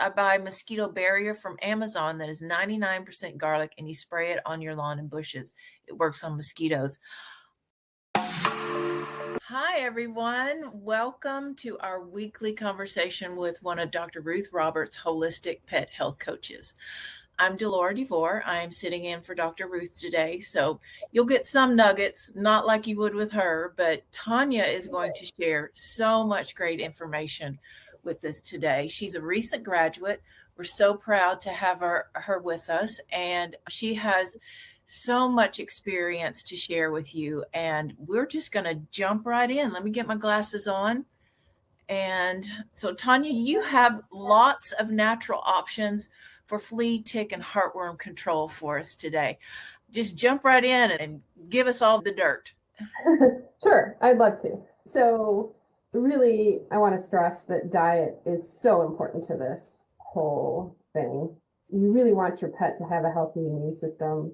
I buy mosquito barrier from Amazon that is 99% garlic, and you spray it on your lawn and bushes. It works on mosquitoes. Hi, everyone. Welcome to our weekly conversation with one of Dr. Ruth Roberts' holistic pet health coaches. I'm Delora DeVore. I am sitting in for Dr. Ruth today, so you'll get some nuggets, not like you would with her, but Tania is going to share so much great information with us today. She's a recent graduate. We're so proud to have her with us, and she has so much experience to share with you, and we're just going to jump right in. Let me get my glasses on. And so, Tania, you have lots of natural options for flea, tick, and heartworm control for us today. Just jump right in and give us all the dirt. Sure, I'd love to. So really, I want to stress that diet is so important to this whole thing. You really want your pet to have a healthy immune system.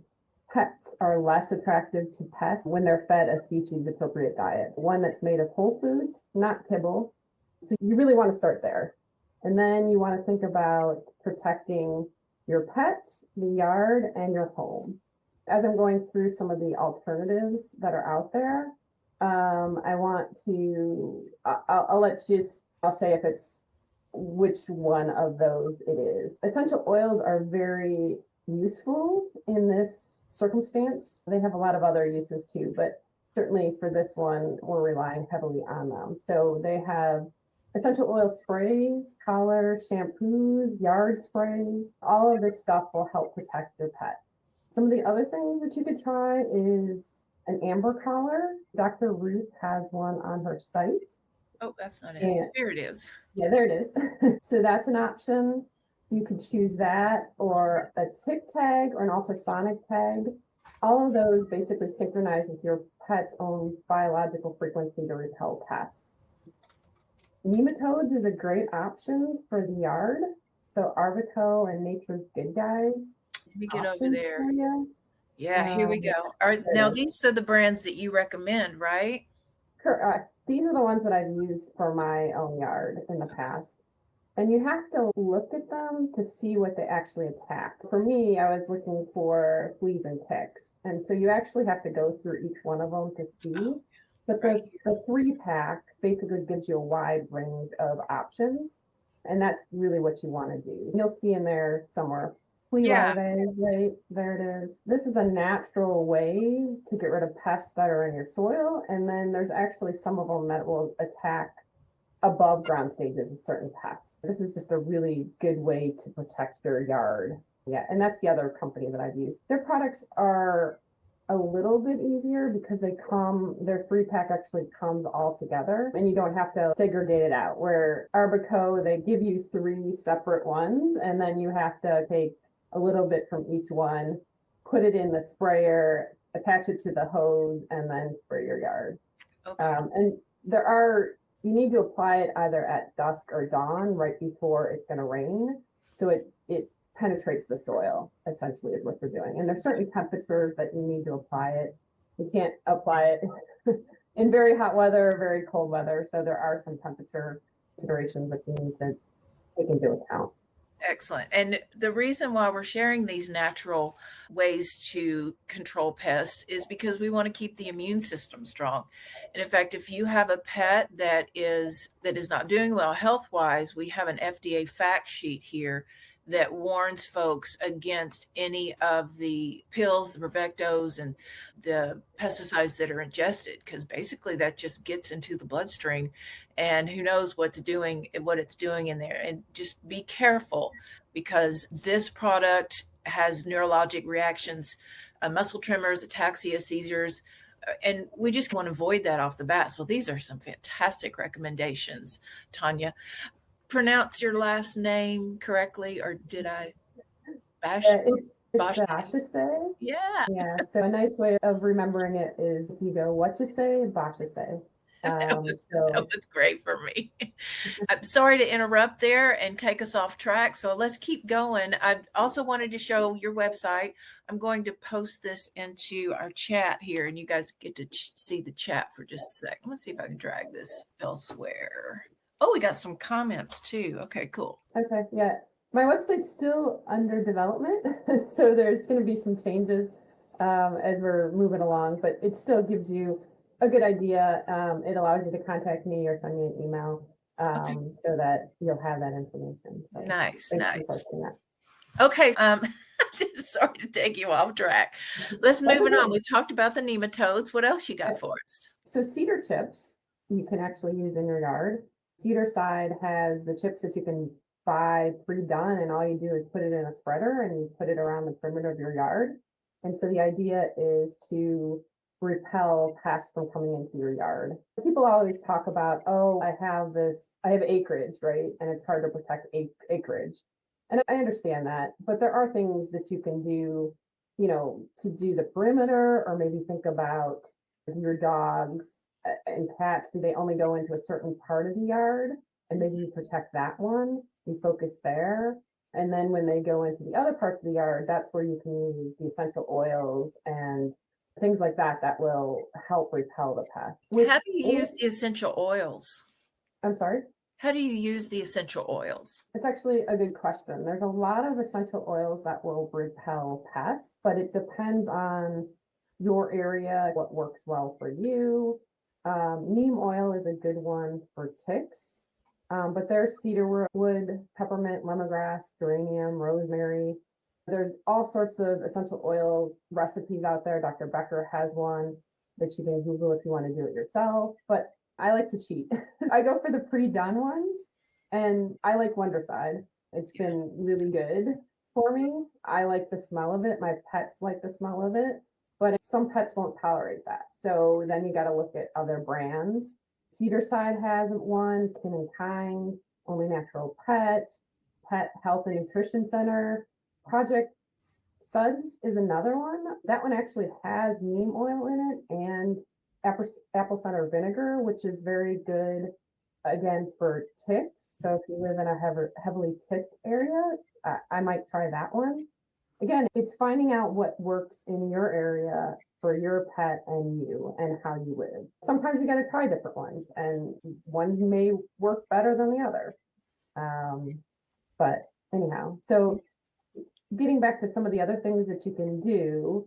Pets are less attractive to pests when they're fed a species-appropriate diet, one that's made of whole foods, not kibble. So you really want to start there. And then you want to think about protecting your pet, the yard, and your home. As I'm going through some of the alternatives that are out there, I'll say if it's which one of those it is. Essential oils are very useful in this circumstance. They have a lot of other uses too, but certainly for this one, we're relying heavily on them. So they have essential oil sprays, collar, shampoos, yard sprays. All of this stuff will help protect your pet. Some of the other things that you could try is an amber collar. Dr. Ruth has one on her site. Oh, that's not it. Here it is. Yeah, there it is. So that's an option. You could choose that, or a tick tag or an ultrasonic tag. All of those basically synchronize with your pet's own biological frequency to repel pests. Nematodes is a great option for the yard. So Arvico and Nature's Good Guys. Let me get over there. Yeah, here we go. Now, these are the brands that you recommend, right? Correct. These are the ones that I've used for my own yard in the past. And you have to look at them to see what they actually attack. For me, I was looking for fleas and ticks. And so you actually have to go through each one of them to see. But the 3-pack basically gives you a wide range of options. And that's really what you want to do. You'll see in there somewhere, flea larvae, right? There it is. This is a natural way to get rid of pests that are in your soil. And then there's actually some of them that will attack above ground stages of certain pests. This is just a really good way to protect your yard. Yeah, and that's the other company that I've used. Their products are a little bit easier because their 3-pack actually comes all together and you don't have to segregate it out. Where Arbico, they give you 3 separate ones and then you have to take a little bit from each one, put it in the sprayer, attach it to the hose, and then spray your yard. Okay. And you need to apply it either at dusk or dawn, right before it's going to rain. So it penetrates the soil, essentially, is what you're doing. And there's certain temperatures that you need to apply it. You can't apply it in very hot weather or very cold weather. So there are some temperature considerations that you need to take into account. Excellent. And the reason why we're sharing these natural ways to control pests is because we want to keep the immune system strong. And in fact, if you have a pet that is not doing well health-wise, we have an FDA fact sheet here that warns folks against any of the pills, the Bravectos, and the pesticides that are ingested, because basically that just gets into the bloodstream and who knows what it's doing in there. And just be careful, because this product has neurologic reactions, muscle tremors, ataxia, seizures, and we just want to avoid that off the bat. So these are some fantastic recommendations, Tania. Pronounce your last name correctly, or did I? It's Bashase. Yeah. So a nice way of remembering it is if you go, what you say, Bashase. That was great for me. I'm sorry to interrupt there and take us off track. So let's keep going. I also wanted to show your website. I'm going to post this into our chat here, and you guys get to see the chat for just a sec. Let's see if I can drag this elsewhere. Oh, we got some comments too. Okay, cool. Okay, yeah. My website's still under development, so there's going to be some changes as we're moving along, but it still gives you a good idea. It allows you to contact me or send me an email so that you'll have that information. So Nice. thanks for posting that. Okay. Sorry to take you off track. Let's move on. We talked about the nematodes. What else you got for us? So cedar chips you can actually use in your yard. Cedar side has the chips that you can buy pre-done, and all you do is put it in a spreader and you put it around the perimeter of your yard. And so the idea is to repel pests from coming into your yard. People always talk about, oh, I have acreage, right? And it's hard to protect acreage. And I understand that, but there are things that you can do, to do the perimeter, or maybe think about your dogs and cats. Do they only go into a certain part of the yard? And maybe you protect that one, you focus there. And then when they go into the other parts of the yard, that's where you can use the essential oils and things like that that will help repel the pests. How do you use the essential oils? I'm sorry? How do you use the essential oils? It's actually a good question. There's a lot of essential oils that will repel pests, but it depends on your area, what works well for you. Neem oil is a good one for ticks, but there's cedar wood, peppermint, lemongrass, geranium, rosemary. There's all sorts of essential oil recipes out there. Dr. Becker has one that you can Google if you want to do it yourself, but I like to cheat. I go for the pre-done ones, and I like Wondercide. It's been really good for me. I like the smell of it. My pets like the smell of it, but some pets won't tolerate that. So then you got to look at other brands. Cedar Side has one, Kin and Kind, Only Natural Pet, Pet Health and Nutrition Center. Project Suds is another one. That one actually has neem oil in it and apple cider vinegar, which is very good, again, for ticks. So if you live in a heavily ticked area, I might try that one. Again, it's finding out what works in your area for your pet and you and how you live. Sometimes you got to try different ones, and ones may work better than the other. But anyhow, so getting back to some of the other things that you can do,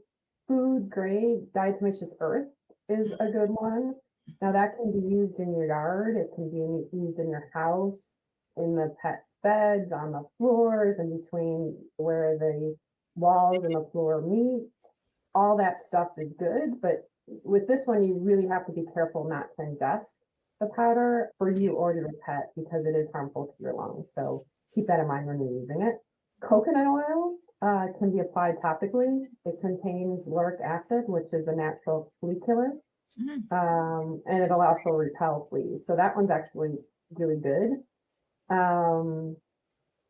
food grade diatomaceous earth is a good one. Now that can be used in your yard. It can be used in your house, in the pets' beds, on the floors, in between where the walls and the floor meet. All that stuff is good, but with this one, you really have to be careful not to ingest the powder for you or your pet, because it is harmful to your lungs. So keep that in mind when you're using it. Coconut oil can be applied topically. It contains lauric acid, which is a natural flea killer, and it'll also repel fleas. So that one's actually really good.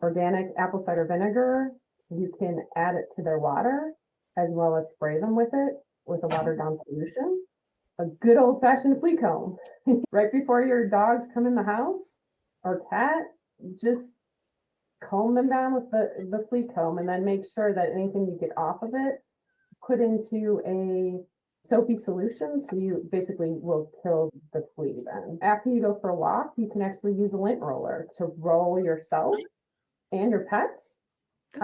Organic apple cider vinegar, you can add it to their water as well as spray them with it with a watered down solution. A good old fashioned flea comb. Right before your dogs come in the house or cat, just comb them down with the flea comb, and then make sure that anything you get off of it, put into a soapy solution, so you basically will kill the flea then. After you go for a walk, you can actually use a lint roller to roll yourself and your pets.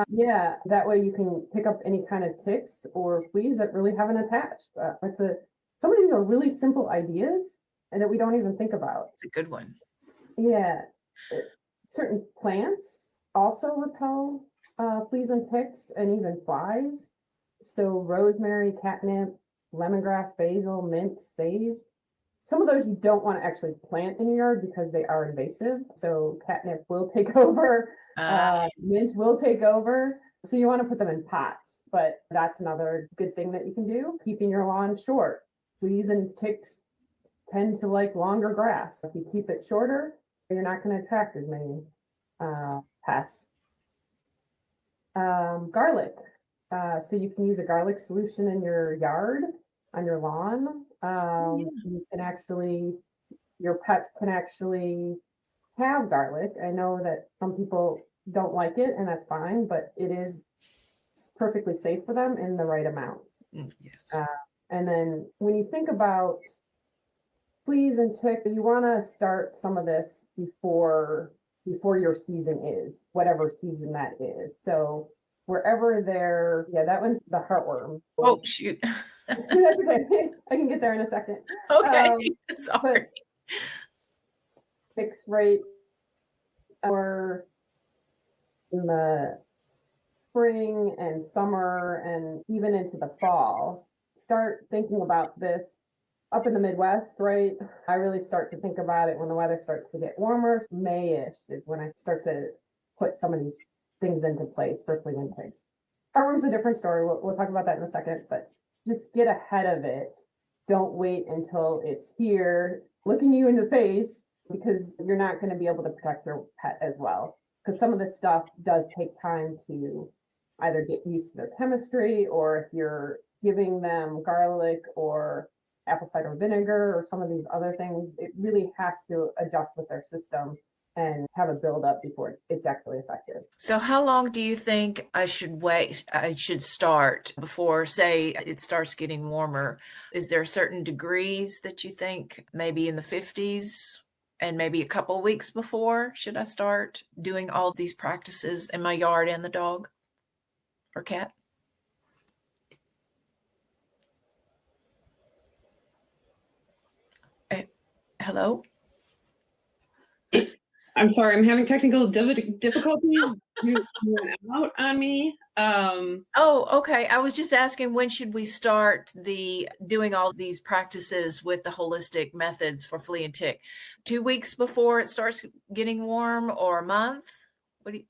Yeah, that way you can pick up any kind of ticks or fleas that really haven't attached. Some of these are really simple ideas and that we don't even think about. It's a good one. Yeah. Certain plants also repel fleas and ticks and even flies. So rosemary, catnip, lemongrass, basil, mint, sage. Some of those you don't want to actually plant in your yard because they are invasive. So catnip will take over, mint will take over. So you want to put them in pots, but that's another good thing that you can do. Keeping your lawn short. Fleas and ticks tend to like longer grass. If you keep it shorter, you're not going to attract as many pests. Garlic. So you can use a garlic solution in your yard, on your lawn. You can actually, your pets can actually have garlic. I know that some people don't like it, and that's fine, but it is perfectly safe for them in the right amounts. Yes. And then when you think about fleas and ticks, you want to start some of this before before your season is, whatever season that is. So wherever they're, yeah, that one's the heartworm. Oh, shoot. That's okay. I can get there in a second. Okay. But Sorry. fix right or in the spring and summer and even into the fall, start thinking about this up in the Midwest, right? I really start to think about it when the weather starts to get warmer. May-ish is when I start to put some of these things into place for flea and ticks. Our room's a different story. We'll talk about that in a second, but just get ahead of it. Don't wait until it's here, looking you in the face, because you're not going to be able to protect your pet as well. Because some of this stuff does take time to either get used to their chemistry, or if you're giving them garlic or apple cider vinegar or some of these other things, it really has to adjust with their system and have a buildup before it's actually effective. So how long do you think I should wait? I should start before, say, it starts getting warmer? Is there certain degrees that you think, maybe in the 50s and maybe a couple of weeks before, should I start doing all these practices in my yard and the dog or cat? Hello? I'm sorry, I'm having technical difficulties. You went out on me. Oh, okay. I was just asking, when should we start doing all these practices with the holistic methods for flea and tick? 2 weeks before it starts getting warm, or a month? What do you?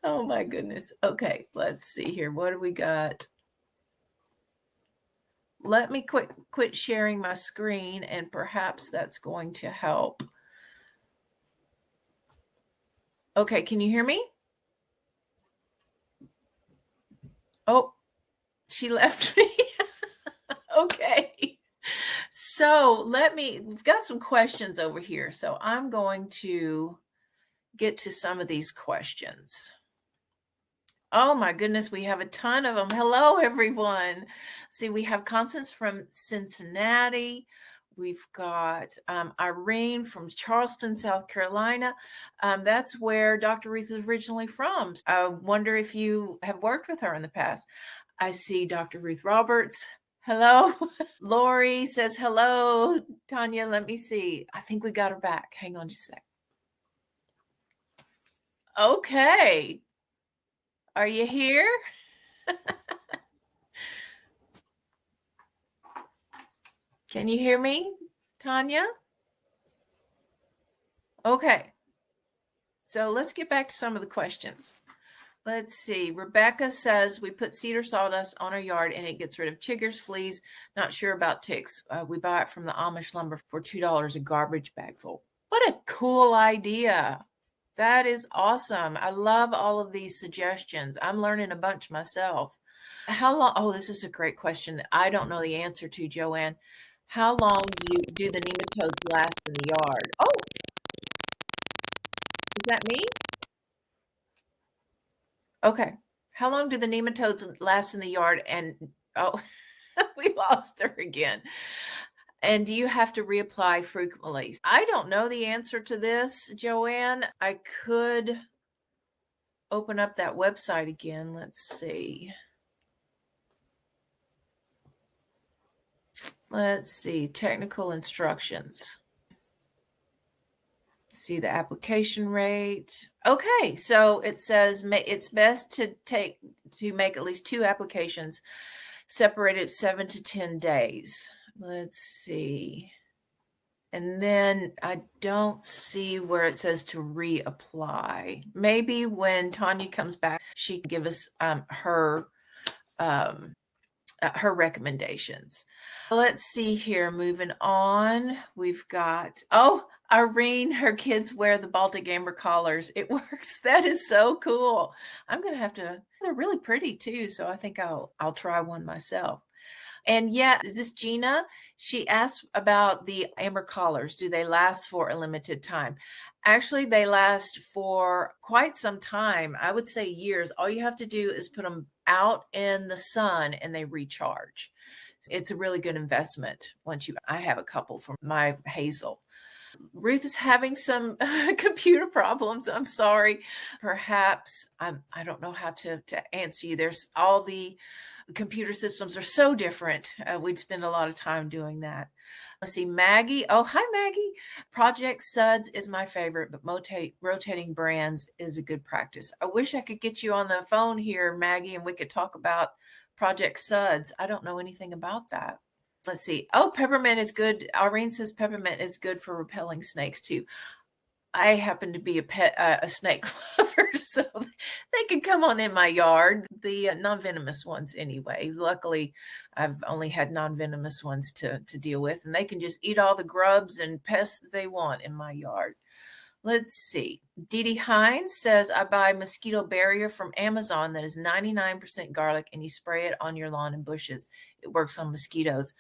Oh my goodness. Okay, let's see here. What do we got? Let me quit sharing my screen, and perhaps that's going to help. Okay, can you hear me? Oh, she left me. Okay. So we've got some questions over here. So I'm going to get to some of these questions. Oh my goodness, we have a ton of them. Hello, everyone. See, we have Constance from Cincinnati. We've got Irene from Charleston, South Carolina. That's where Dr. Ruth is originally from. I wonder if you have worked with her in the past. I see Dr. Ruth Roberts. Hello. Lori says hello. Tania, let me see. I think we got her back. Hang on just a sec. Okay. Are you here? Can you hear me, Tania? Okay. So let's get back to some of the questions. Let's see. Rebecca says we put cedar sawdust on our yard and it gets rid of chiggers, fleas. Not sure about ticks. We buy it from the Amish lumber for $2 a garbage bag full. What a cool idea. That is awesome. I love all of these suggestions. I'm learning a bunch myself. How long? Oh, this is a great question that I don't know the answer to, Joanne. How long do the nematodes last in the yard? Oh, is that me? Okay. How long do the nematodes last in the yard? And oh, we lost her again. And do you have to reapply frequently? I don't know the answer to this, Joanne. I could open up that website again. Let's see. Let's see. Technical instructions. See the application rate. Okay, so it says it's best to make at least 2 applications separated 7 to 10 days. Let's see. And then I don't see where it says to reapply. Maybe when Tania comes back, she can give us her recommendations. Let's see here. Moving on, we've got, oh, Irene, her kids wear the Baltic amber collars. It works. That is so cool. I'm going to have to, they're really pretty too. So I think I'll try one myself. And yeah, is this Gina? She asked about the amber collars. Do they last for a limited time? Actually, they last for quite some time. I would say years. All you have to do is put them out in the sun and they recharge. It's a really good investment I have a couple for my Hazel. Ruth is having some computer problems. I'm sorry. Perhaps I don't know how to answer you. There's all the computer systems are so different. We'd spend a lot of time doing that. Let's see, Maggie. Oh, hi, Maggie. Project Suds is my favorite, but rotating brands is a good practice. I wish I could get you on the phone here, Maggie, and we could talk about Project Suds. I don't know anything about that. Let's see. Oh, peppermint is good. Irene says peppermint is good for repelling snakes too. I happen to be a snake lover, so they can come on in my yard. The non-venomous ones anyway. Luckily, I've only had non-venomous ones to deal with, and they can just eat all the grubs and pests that they want in my yard. Let's see. Dee Dee Hines says, I buy mosquito barrier from Amazon that is 99% garlic, and you spray it on your lawn and bushes. It works on mosquitoes.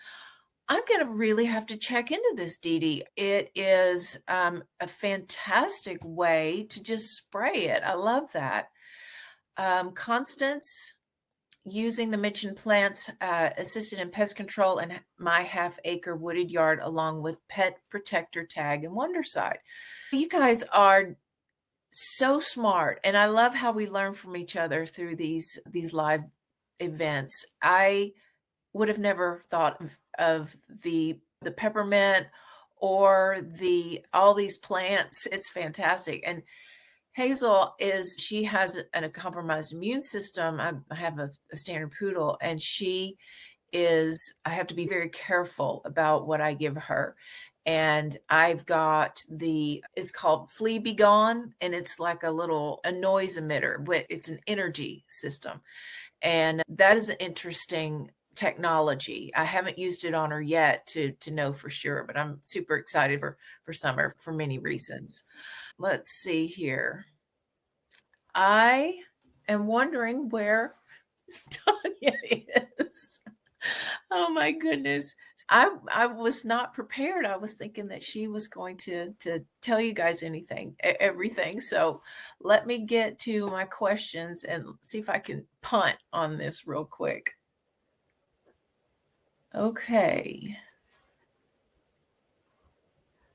I'm going to really have to check into this, Dee Dee. It is a fantastic way to just spray it. I love that. Constance, using the mentioned plants, assisted in pest control in my half-acre wooded yard, along with pet protector tag and Wonderside. You guys are so smart, and I love how we learn from each other through these live events. I would have never thought of the peppermint or all these plants. It's fantastic. And Hazel she has a compromised immune system. I have a standard poodle, and I have to be very careful about what I give her. And I've got it's called Flea Be Gone, and it's like a noise emitter, but it's an energy system. And that is an interesting technology. I haven't used it on her yet to know for sure, but I'm super excited for summer for many reasons. Let's see here. I am wondering where Tania is. Oh my goodness. I was not prepared. I was thinking that she was going to tell you guys everything. So let me get to my questions and see if I can punt on this real quick. Okay.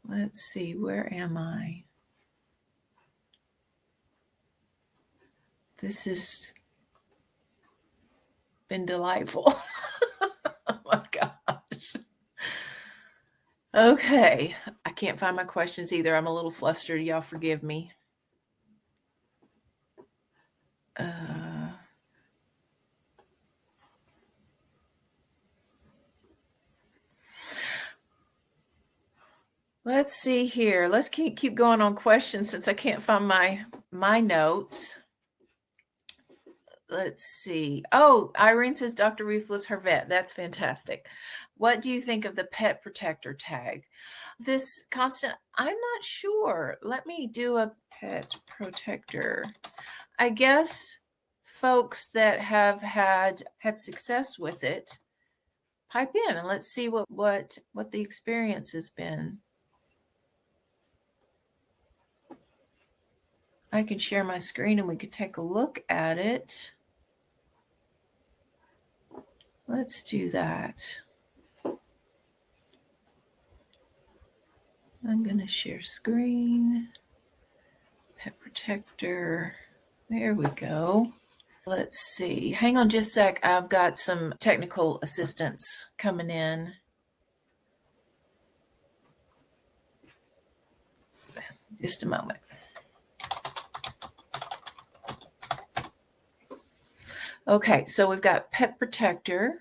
Let's see, where am I? This has been delightful. Oh my gosh. Okay. I can't find my questions either. I'm a little flustered. Y'all forgive me. Let's see here. Let's keep going on questions since I can't find my notes. Let's see. Oh, Irene says Dr. Ruth was her vet. That's fantastic. What do you think of the pet protector tag? This constant, I'm not sure. Let me do a pet protector. I guess folks that have had success with it, pipe in and let's see what the experience has been. I can share my screen and we could take a look at it. Let's do that. I'm going to share screen. Pet protector. There we go. Let's see. Hang on just a sec. I've got some technical assistance coming in. Just a moment. Okay, so we've got pet protector.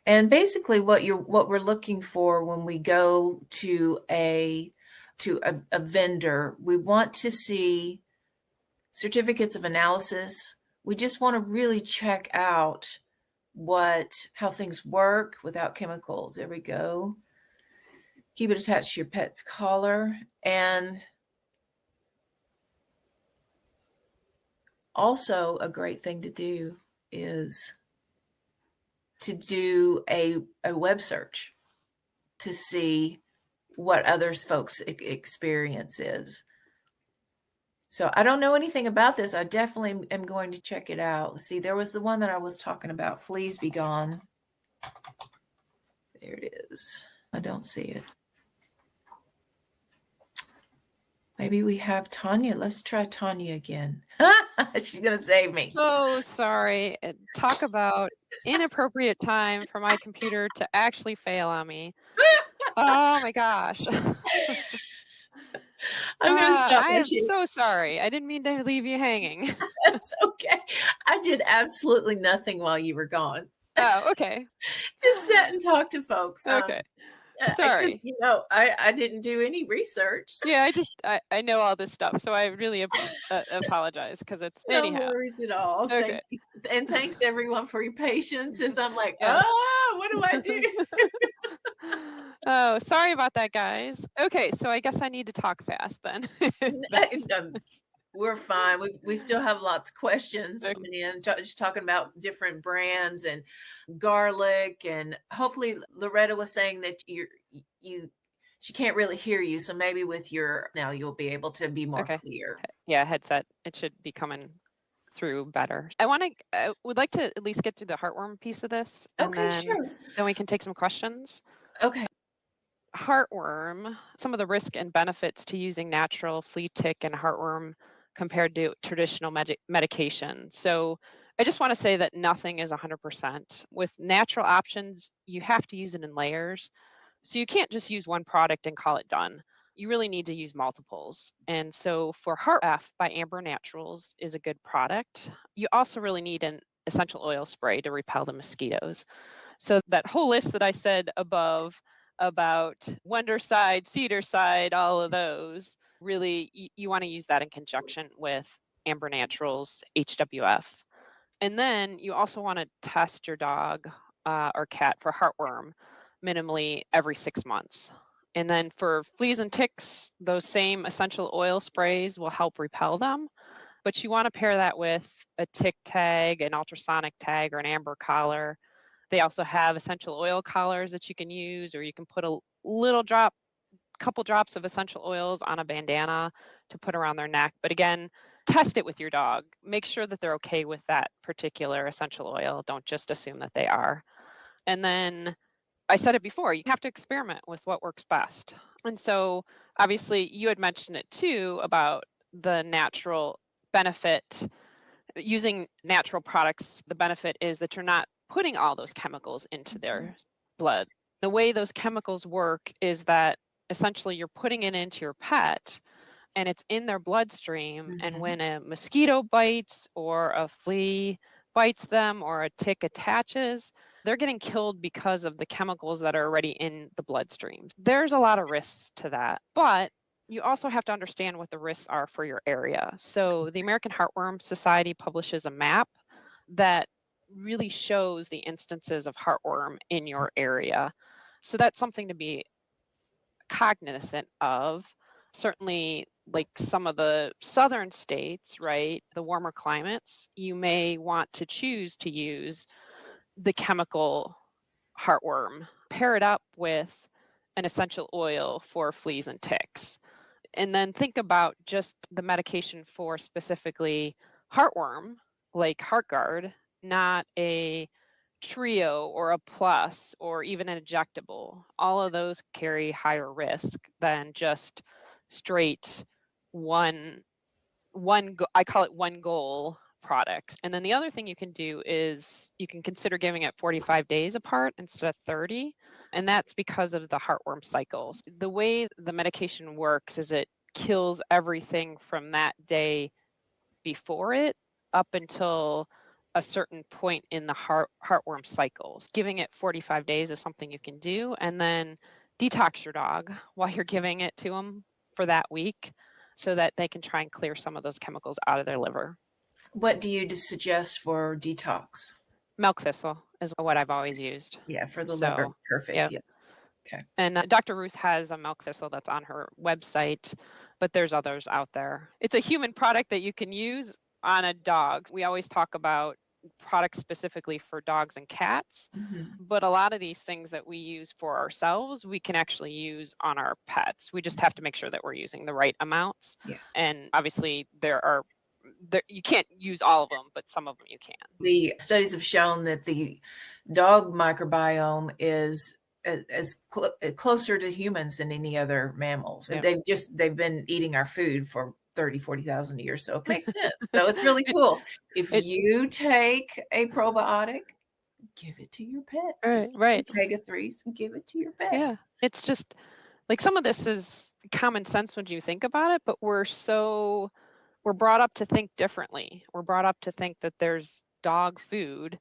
And basically what we're looking for when we go to a vendor, we want to see certificates of analysis. We just want to really check out how things work without chemicals. There we go. Keep it attached to your pet's collar. And also a great thing to do is to do a web search to see what others folks' experience is. So I don't know anything about this. I definitely am going to check it out. See, there was the one that I was talking about, Fleas Be Gone. There it is. I don't see it. Maybe we have Tania. Let's try Tania again. She's going to save me. So sorry. Talk about inappropriate time for my computer to actually fail on me. Oh my gosh. I'm going to stop I my am share. so sorry. I didn't mean to leave you hanging. That's okay. I did absolutely nothing while you were gone. Oh, okay. Just sat and talked to folks. Okay. Because, Sorry. I didn't do any research. Yeah, I know all this stuff, so I really apologize because it's No anyhow. worries at all. Okay. Thank you. And thanks everyone for your patience as I'm like, Yeah. what do I do? Oh, sorry about that, guys. Okay, so I guess I need to talk fast then. We're fine. We still have lots of questions Okay. coming in, just talking about different brands and garlic, and hopefully Loretta was saying that she can't really hear you, so maybe with now you'll be able to be more clear. Yeah, headset. It should be coming through better. I would like to at least get through the heartworm piece of this, and then we can take some questions. Okay. Heartworm, some of the risk and benefits to using natural flea, tick, and heartworm compared to traditional medication. So I just want to say that nothing is 100%. With natural options, you have to use it in layers. So you can't just use one product and call it done. You really need to use multiples. And so for Heart F by Amber Naturals is a good product. You also really need an essential oil spray to repel the mosquitoes. So that whole list that I said above about Wondercide, Cedarside, all of those, really you want to use that in conjunction with Amber Naturals HWF. And then you also want to test your dog or cat for heartworm minimally every 6 months. And then for fleas and ticks, those same essential oil sprays will help repel them. But you want to pair that with a tick tag, an ultrasonic tag, or an amber collar. They also have essential oil collars that you can use, or you can put a couple drops of essential oils on a bandana to put around their neck. But again, test it with your dog. Make sure that they're okay with that particular essential oil. Don't just assume that they are. And then I said it before, you have to experiment with what works best. And so obviously you had mentioned it too about the natural benefit. Using natural products, the benefit is that you're not putting all those chemicals into their blood. The way those chemicals work is that essentially you're putting it into your pet and it's in their bloodstream. And when a mosquito bites or a flea bites them or a tick attaches, they're getting killed because of the chemicals that are already in the bloodstream. There's a lot of risks to that, but you also have to understand what the risks are for your area. So the American Heartworm Society publishes a map that really shows the instances of heartworm in your area. So that's something to be cognizant of. Certainly, like some of the southern states, right, the warmer climates, you may want to choose to use the chemical heartworm, pair it up with an essential oil for fleas and ticks. And then think about just the medication for specifically heartworm, like HeartGuard, not a trio or a plus or even an injectable. All of those carry higher risk than just straight I call it one goal products. And then the other thing you can do is you can consider giving it 45 days apart instead of 30. And that's because of the heartworm cycles. The way the medication works is it kills everything from that day before it up until a certain point in the heartworm cycles. Giving it 45 days is something you can do, and then detox your dog while you're giving it to them for that week so that they can try and clear some of those chemicals out of their liver. What do you suggest for detox? Milk thistle is what I've always used. Yeah, for the liver. Perfect. Yeah. Okay. And Dr. Ruth has a milk thistle that's on her website, but there's others out there. It's a human product that you can use on a dog. We always talk about products specifically for dogs and cats, but a lot of these things that we use for ourselves, we can actually use on our pets. We just have to make sure that we're using the right amounts. Yes. And obviously there are you can't use all of them, but some of them you can. The studies have shown that the dog microbiome is closer to humans than any other mammals. And they've been eating our food for 30, 40,000 years. So it makes sense. So it's really cool. If you take a probiotic, give it to your pet. Right. Omega-3s, give it to your pet. Yeah. It's just like some of this is common sense when you think about it, but we're brought up to think differently. We're brought up to think that there's dog food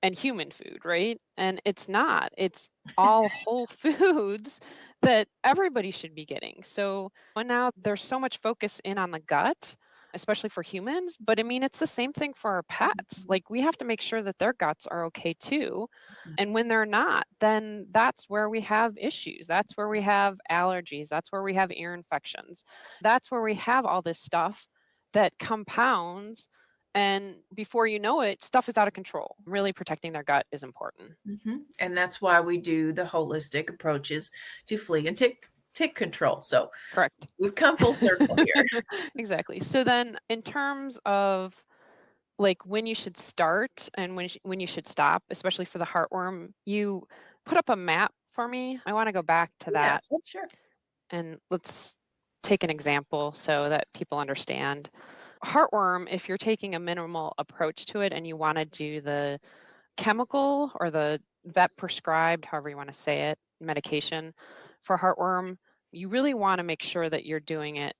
and human food, right? And it's not. It's all whole foods that everybody should be getting. So now there's so much focus in on the gut, especially for humans, but I mean, it's the same thing for our pets. Like we have to make sure that their guts are okay too. And when they're not, then that's where we have issues. That's where we have allergies. That's where we have ear infections. That's where we have all this stuff that compounds, and before you know it, stuff is out of control. Really protecting their gut is important. And that's why we do the holistic approaches to flea and tick control. So correct. We've come full circle here. Exactly. So then in terms of like when you should start and when you should stop, especially for the heartworm, you put up a map for me. I want to go back to that. Yeah, sure. And let's take an example so that people understand. Heartworm, if you're taking a minimal approach to it and you want to do the chemical or the vet prescribed, however you want to say it, medication for heartworm, you really want to make sure that you're doing it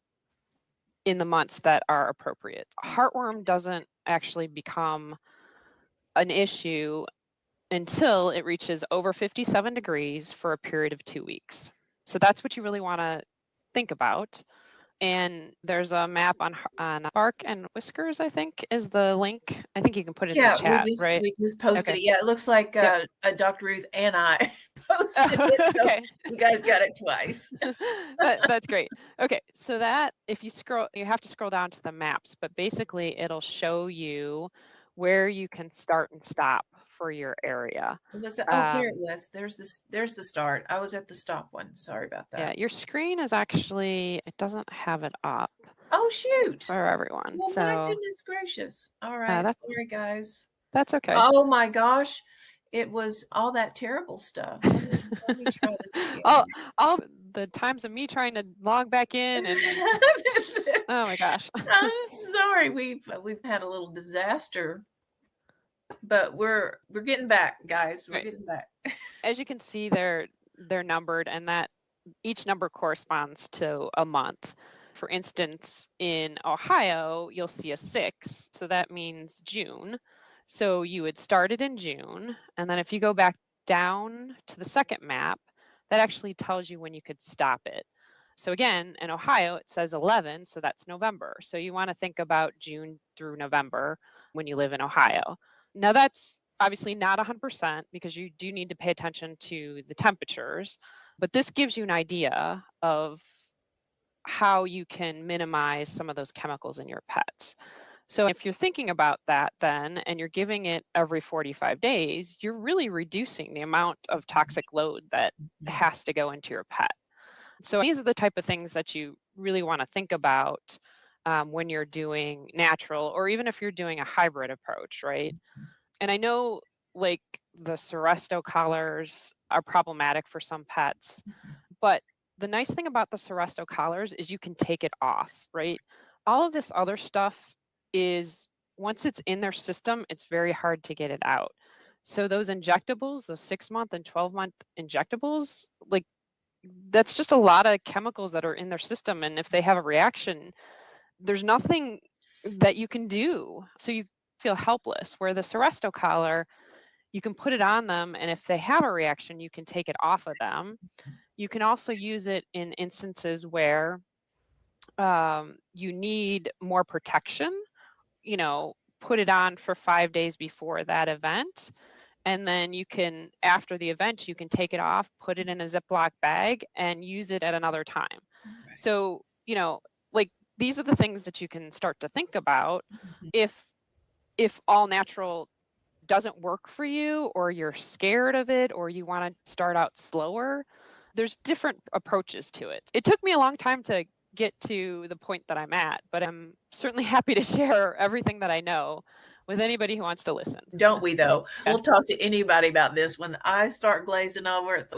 in the months that are appropriate. Heartworm doesn't actually become an issue until it reaches over 57 degrees for a period of 2 weeks. So that's what you really want to think about. And there's a map on Bark and Whiskers, I think, is the link. I think you can put it in the chat, right? We just posted it. Yeah, it looks like Dr. Ruth and I posted it. So you guys got it twice. That's great. Okay, so that if you scroll, you have to scroll down to the maps, but basically it'll show you where you can start and stop for your area. There it was. There's the start. I was at the stop one. Sorry about that. Yeah, your screen is actually, it doesn't have it up. Oh, shoot. For everyone. Well, so my goodness gracious. All right. Sorry, guys. That's okay. Oh my gosh. It was all that terrible stuff. Let me try this again. all the times of me trying to log back in and oh my gosh. I'm sorry. We've had a little disaster. But we're getting back, guys. We're getting back. As you can see, they're numbered, and that each number corresponds to a month. For instance, in Ohio, you'll see a 6, so that means June. So you would start it in June, and then if you go back down to the second map, that actually tells you when you could stop it. So again, in Ohio, it says 11, so that's November. So you want to think about June through November when you live in Ohio. Now that's obviously not 100% because you do need to pay attention to the temperatures, but this gives you an idea of how you can minimize some of those chemicals in your pets. So if you're thinking about that then, and you're giving it every 45 days, you're really reducing the amount of toxic load that has to go into your pet. So these are the type of things that you really want to think about when you're doing natural, or even if you're doing a hybrid approach, right? And I know like the Seresto collars are problematic for some pets, but the nice thing about the Seresto collars is you can take it off, right? All of this other stuff is, once it's in their system, it's very hard to get it out. So those injectables, those 6-month and 12-month injectables, like that's just a lot of chemicals that are in their system. And if they have a reaction, there's nothing that you can do. So you feel helpless, where the Seresto collar, you can put it on them, and if they have a reaction, you can take it off of them. You can also use it in instances where you need more protection, put it on for 5 days before that event. And then you can, after the event, you can take it off, put it in a Ziploc bag and use it at another time. Right. So, like these are the things that you can start to think about. If all natural doesn't work for you, or you're scared of it, or you want to start out slower, there's different approaches to it. It took me a long time to get to the point that I'm at, but I'm certainly happy to share everything that I know with anybody who wants to listen. Don't we though? We'll talk to anybody about this. When the eyes start glazing over, it's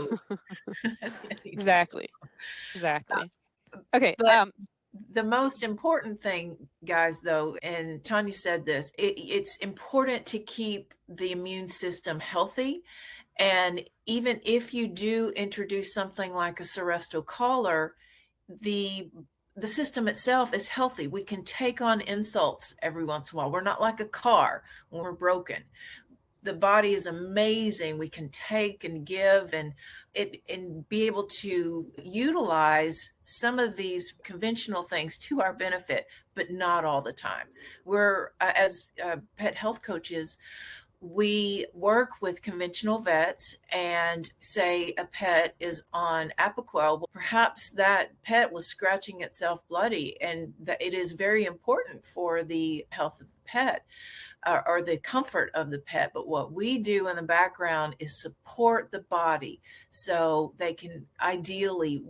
Exactly. Okay. But the most important thing, guys, though, and Tania said this, it's important to keep the immune system healthy. And even if you do introduce something like a Seresto collar, the system itself is healthy. We can take on insults every once in a while. We're not like a car when we're broken. The body is amazing. We can take and give and be able to utilize some of these conventional things to our benefit, but not all the time. We're as pet health coaches, we work with conventional vets, and say a pet is on Apoquel. Well, perhaps that pet was scratching itself bloody, and that it is very important for the health of the pet. Or the comfort of the pet. But what we do in the background is support the body so they can ideally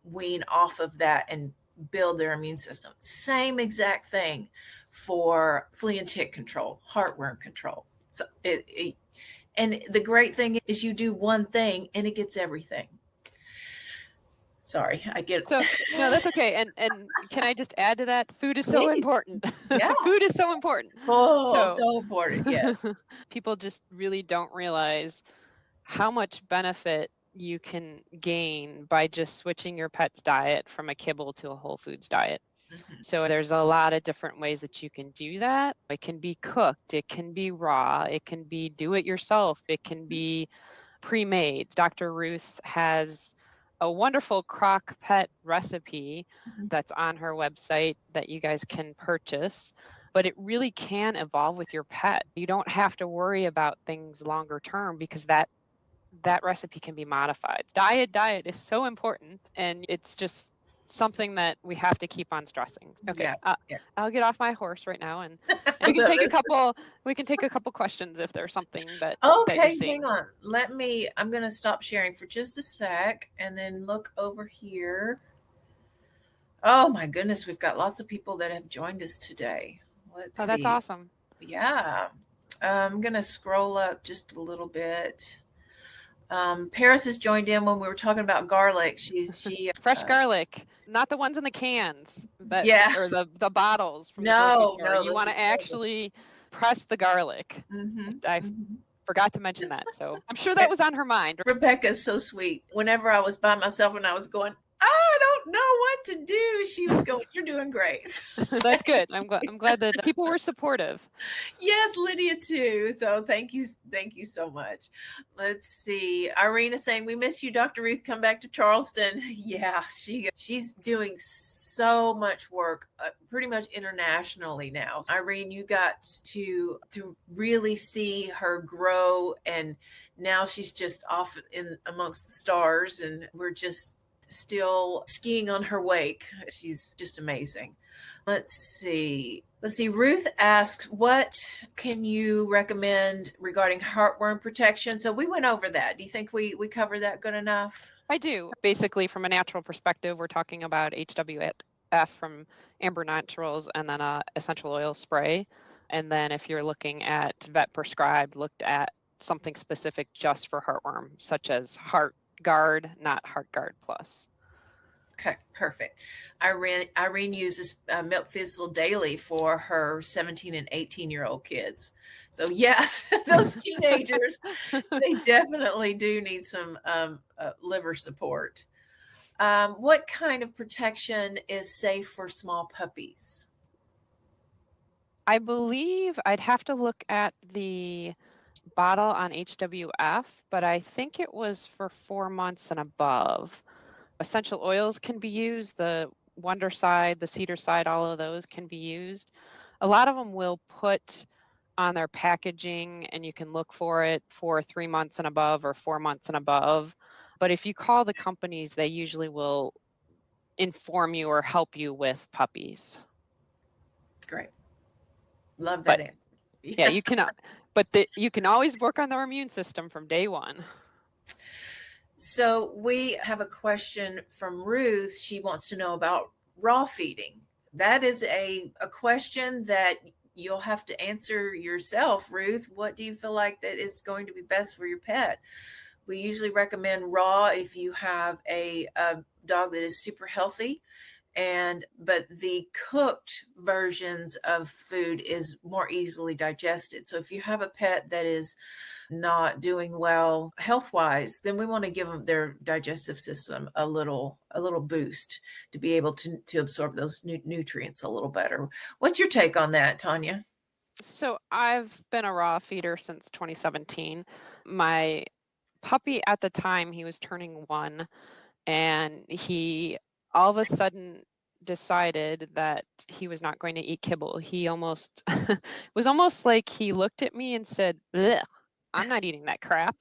wean off of that and build their immune system. Same exact thing for flea and tick control, heartworm control. So and the great thing is you do one thing and it gets everything. Sorry, I get so no, that's okay. And can I just add to that? Food is so Please. important. Yeah. Food is so important. So important. Yes. People just really don't realize how much benefit you can gain by just switching your pet's diet from a kibble to a whole foods diet. So there's a lot of different ways that you can do that. It can be cooked, it can be raw, it can be do it yourself, it can be pre-made. Dr. Ruth has a wonderful crock pet recipe that's on her website that you guys can purchase, but it really can evolve with your pet. You don't have to worry about things longer term because that recipe can be modified. Diet is so important, and it's just something that we have to keep on stressing. Okay, I'll get off my horse right now, and we can take a couple questions if there's something that okay, that hang on. I'm going to stop sharing for just a sec and then look over here. Oh my goodness, we've got lots of people that have joined us today. Let's see. That's awesome. Yeah. I'm going to scroll up just a little bit. Paris has joined in when we were talking about garlic. She fresh garlic, not the ones in the cans, or the bottles from the grocery store. You want to actually press the garlic. I forgot to mention that, so I'm sure that was on her mind. Rebecca's so sweet. Whenever I was by myself and I was going, I don't know what to do, she was going, "You're doing great." That's good. I'm glad that people were supportive. Yes, Lydia too. So thank you so much. Let's see. Irene is saying, "We miss you, Dr. Ruth. Come back to Charleston." Yeah, she's doing so much work, pretty much internationally now. So Irene, you got to really see her grow, and now she's just off in amongst the stars, and we're just still skiing on her wake. She's just amazing. Let's see. Ruth asks, what can you recommend regarding heartworm protection? So we went over that. Do you think we covered that good enough? I do. Basically, from a natural perspective, we're talking about HWF from Amber Naturals, and then essential oil spray. And then if you're looking at vet prescribed, looked at something specific just for heartworm, such as Heart Guard, not Heart Guard Plus. Okay, perfect. Irene uses milk thistle daily for her 17 and 18-year-old kids. So yes, those teenagers, they definitely do need some liver support. What kind of protection is safe for small puppies? I believe I'd have to look at the bottle on HWF, but I think it was for 4 months and above. Essential oils can be used, the Wonder Side, the Cedar Side, all of those can be used. A lot of them will put on their packaging, and you can look for it for 3 months and above or 4 months and above. But if you call the companies, they usually will inform you or help you with puppies. Great. Love that answer. Yeah, you cannot, but you can always work on their immune system from day one. So we have a question from Ruth. She wants to know about raw feeding? That is a question that you'll have to answer yourself, Ruth. What do you feel like that is going to be best for your pet? We usually recommend raw if you have a dog that is super healthy, but the cooked versions of food is more easily digested. So if you have a pet that is not doing well health wise, then we want to give them their digestive system a little boost to be able to absorb those nutrients a little better. What's your take on that, Tania? So I've been a raw feeder since 2017. My puppy at the time, he was turning 1, and he all of a sudden decided that he was not going to eat kibble. He almost was almost like he looked at me and said, "Blech, I'm not eating that crap."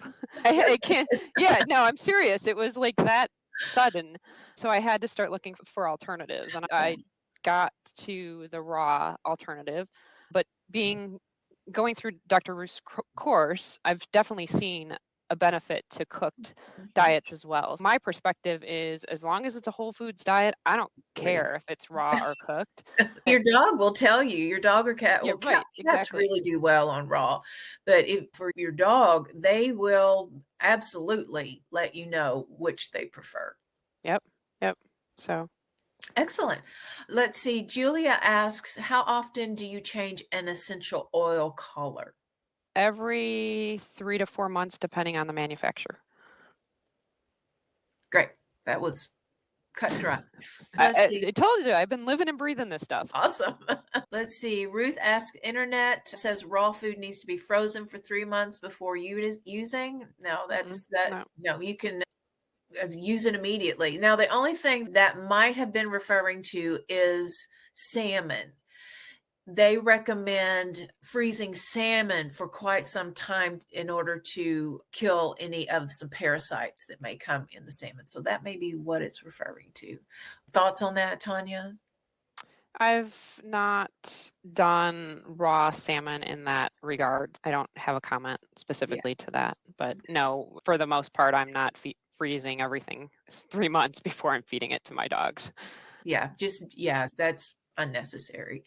I can't. Yeah, no, I'm serious. It was like that sudden. So I had to start looking for alternatives, and I got to the raw alternative. But going through Dr. Ruth's course, I've definitely seen a benefit to cooked diets as well. My perspective is, as long as it's a whole foods diet, I don't care if it's raw or cooked. Your dog will tell you, your dog or cat. Yeah, Well, right, cats exactly. really do well on raw, but for your dog, they will absolutely let you know which they prefer. Yep. So Excellent. Let's see. Julia asks, how often do you change an essential oil color? every 3 to 4 months, depending on the manufacturer. Great. That was cut and dry. I told you, I've been living and breathing this stuff. Awesome. Let's see. Ruth asks, internet says raw food needs to be frozen for 3 months before using. No, No, you can use it immediately. Now, the only thing that might have been referring to is salmon. They recommend freezing salmon for quite some time in order to kill any of some parasites that may come in the salmon. So that may be what it's referring to. Thoughts on that, Tania? I've not done raw salmon in that regard. I don't have a comment specifically to that, but no, for the most part, I'm not freezing everything 3 months before I'm feeding it to my dogs. Yeah, that's unnecessary.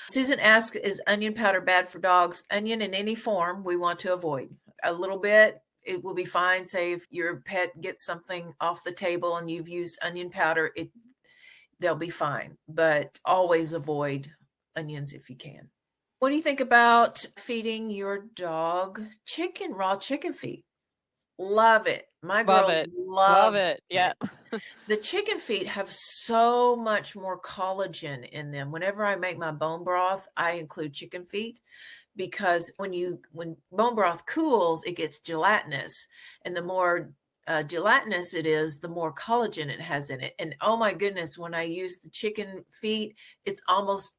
Susan asks, is onion powder bad for dogs? Onion in any form we want to avoid. A little bit, it will be fine. Say if your pet gets something off the table and you've used onion powder, they'll be fine, but always avoid onions if you can. What do you think about feeding your dog raw chicken feet? Love it. My girl Love loves it. Yeah. The chicken feet have so much more collagen in them. Whenever I make my bone broth, I include chicken feet because when bone broth cools, it gets gelatinous, and the more gelatinous it is, the more collagen it has in it. And oh my goodness, when I use the chicken feet, it's almost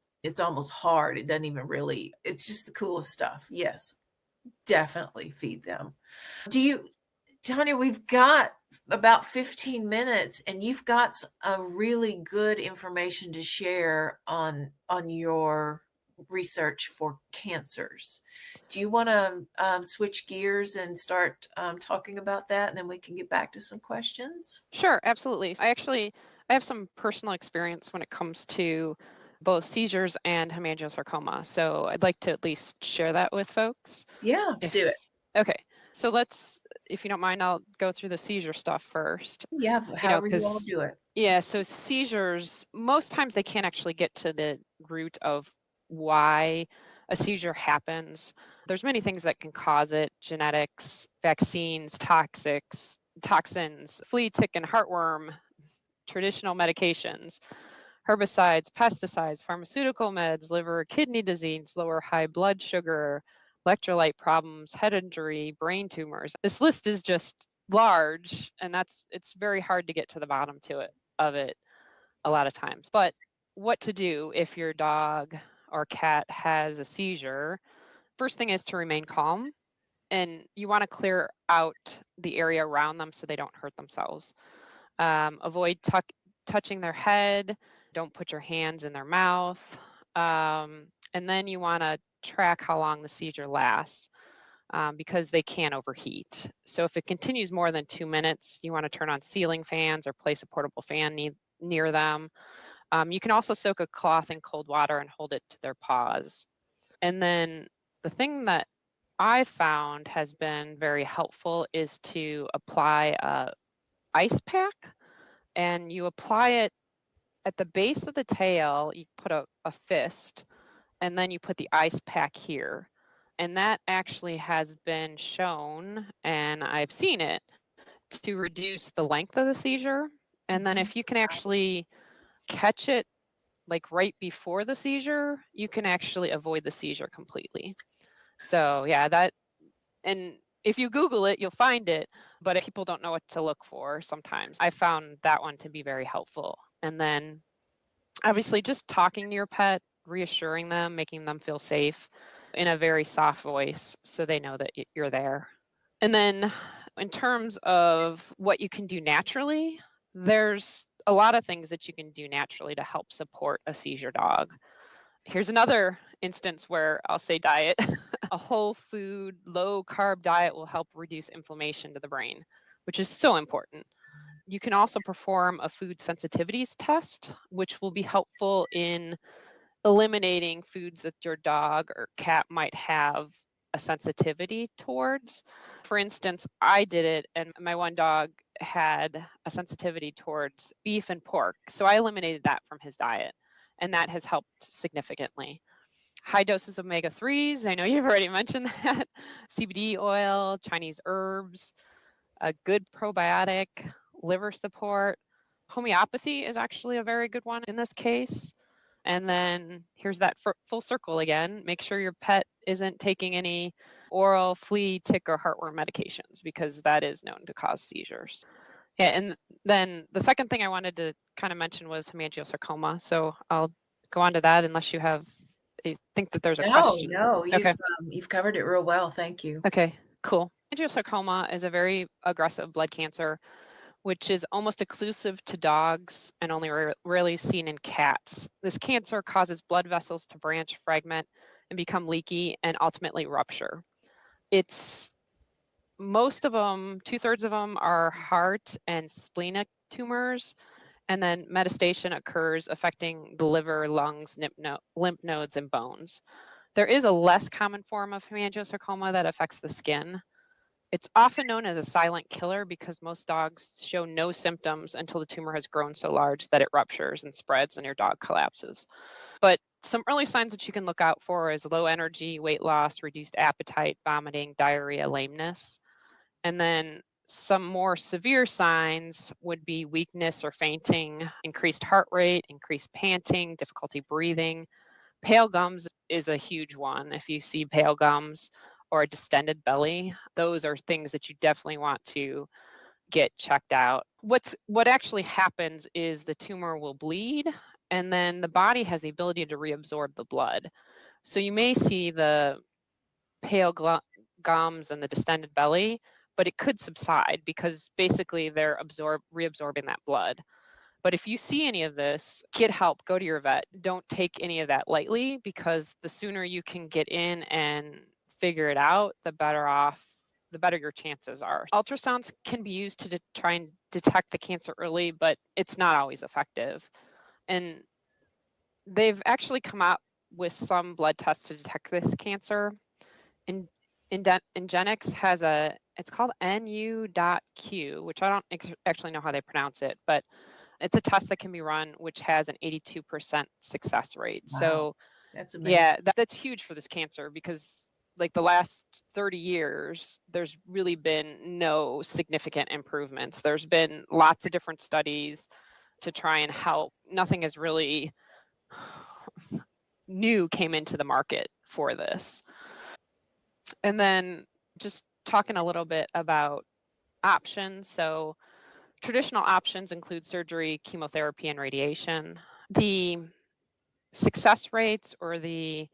hard. It doesn't even really. It's just the coolest stuff. Yes, definitely feed them. Tania, we've got about 15 minutes and you've got a really good information to share on your research for cancers. Do you want to switch gears and start talking about that, and then we can get back to some questions? Sure, absolutely. I have some personal experience when it comes to both seizures and hemangiosarcoma. So I'd like to at least share that with folks. Yeah, let's do it. Okay. So if you don't mind, I'll go through the seizure stuff first. Yeah, however you all do it. Yeah, so seizures, most times they can't actually get to the root of why a seizure happens. There's many things that can cause it: genetics, vaccines, toxins, flea, tick, and heartworm, traditional medications, herbicides, pesticides, pharmaceutical meds, liver, kidney disease, lower high blood sugar, electrolyte problems, head injury, brain tumors. This list is just large, and it's very hard to get to the bottom of it a lot of times. But what to do if your dog or cat has a seizure? First thing is to remain calm, and you want to clear out the area around them so they don't hurt themselves. Avoid touching their head. Don't put your hands in their mouth. And then you want to track how long the seizure lasts, because they can overheat. So if it continues more than 2 minutes, you want to turn on ceiling fans or place a portable fan near them. You can also soak a cloth in cold water and hold it to their paws. And then the thing that I found has been very helpful is to apply a ice pack, and you apply it at the base of the tail. You put a fist, and then you put the ice pack here. And that actually has been shown, and I've seen it, to reduce the length of the seizure. And then if you can actually catch it like right before the seizure, you can actually avoid the seizure completely. So yeah, that, and if you Google it, you'll find it, but if people don't know what to look for sometimes. I found that one to be very helpful. And then obviously just talking to your pet, reassuring them, making them feel safe in a very soft voice so they know that you're there. And then in terms of what you can do naturally, there's a lot of things that you can do naturally to help support a seizure dog. Here's another instance where I'll say diet. A whole food, low carb diet will help reduce inflammation to the brain, which is so important. You can also perform a food sensitivities test, which will be helpful in eliminating foods that your dog or cat might have a sensitivity towards. For instance, I did it, and my one dog had a sensitivity towards beef and pork. So I eliminated that from his diet, and that has helped significantly. High doses of omega-3s, I know you've already mentioned that, CBD oil, Chinese herbs, a good probiotic, liver support. Homeopathy is actually a very good one in this case. And then here's that full circle again. Make sure your pet isn't taking any oral flea, tick, or heartworm medications, because that is known to cause seizures. Yeah, and then the second thing I wanted to kind of mention was hemangiosarcoma. So I'll go on to that unless you think that there's a question. No, Okay. you've covered it real well. Thank you. Okay, cool. Hemangiosarcoma is a very aggressive blood cancer, which is almost exclusive to dogs and only rarely seen in cats. This cancer causes blood vessels to branch, fragment, and become leaky and ultimately rupture. It's most of them, 2/3 of them are heart and splenic tumors, and then metastation occurs affecting the liver, lungs, lymph nodes, and bones. There is a less common form of hemangiosarcoma that affects the skin. It's often known as a silent killer because most dogs show no symptoms until the tumor has grown so large that it ruptures and spreads and your dog collapses. But some early signs that you can look out for is low energy, weight loss, reduced appetite, vomiting, diarrhea, lameness. And then some more severe signs would be weakness or fainting, increased heart rate, increased panting, difficulty breathing. Pale gums is a huge one. If you see pale gums or a distended belly, those are things that you definitely want to get checked out. What actually happens is the tumor will bleed, and then the body has the ability to reabsorb the blood. So you may see the pale gums and the distended belly, but it could subside because basically they're reabsorbing that blood. But if you see any of this, get help, go to your vet. Don't take any of that lightly, because the sooner you can get in and figure it out, the better your chances are. Ultrasounds can be used to try and detect the cancer early, but it's not always effective. And they've actually come out with some blood tests to detect this cancer. Ingenix has it's called NU.Q, which I don't actually know how they pronounce it, but it's a test that can be run, which has an 82% success rate. Wow, so that's amazing. yeah, that's huge for this cancer, because like the last 30 years, there's really been no significant improvements. There's been lots of different studies to try and help. Nothing is really new came into the market for this. And then just talking a little bit about options. So traditional options include surgery, chemotherapy, and radiation. The success rates or the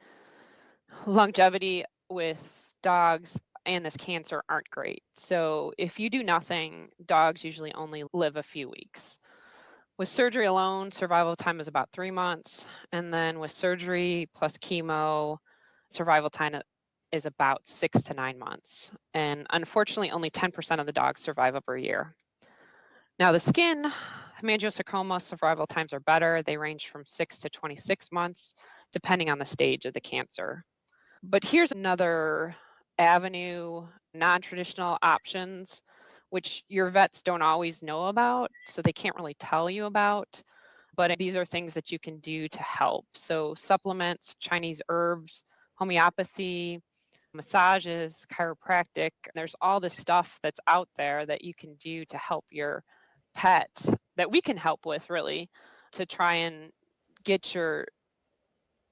longevity with dogs and this cancer aren't great. So if you do nothing, dogs usually only live a few weeks. With surgery alone, survival time is about 3 months. And then with surgery plus chemo, survival time is about 6 to 9 months. And unfortunately, only 10% of the dogs survive over a year. Now, the skin Hemangiosarcoma survival times are better. They range from 6 to 26 months, depending on the stage of the cancer. But here's another avenue, non-traditional options, which your vets don't always know about, so they can't really tell you about. But these are things that you can do to help. So supplements, Chinese herbs, homeopathy, massages, chiropractic. There's all this stuff that's out there that you can do to help your pet, that we can help with really, to try and get your